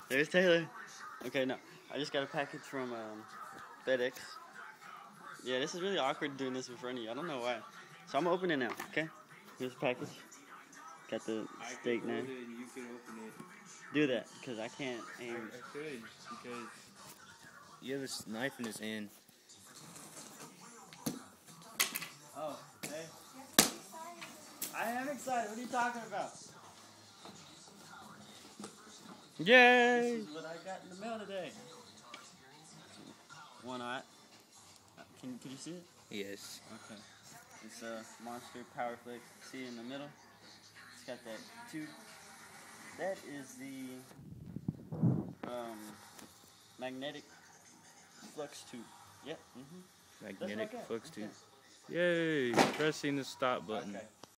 There's Taylor. Okay, no. I just got a package from FedEx. Yeah, this is really awkward doing this in front of you. I don't know why. So I'm opening it now, okay? Here's the package. Got the steak knife. You can open it. Do that, because I can't aim. I could, because you have a knife in his hand. Oh, hey. I am excited. What are you talking about? Yay! This is what I got in the mail today. One eye. Can you see it? Yes. Okay. It's a Monster Power Flex. See it in the middle? It's got that tube. That is the magnetic flux tube. Yep. Magnetic That's flux okay. tube. Yay! Pressing the stop button. Okay.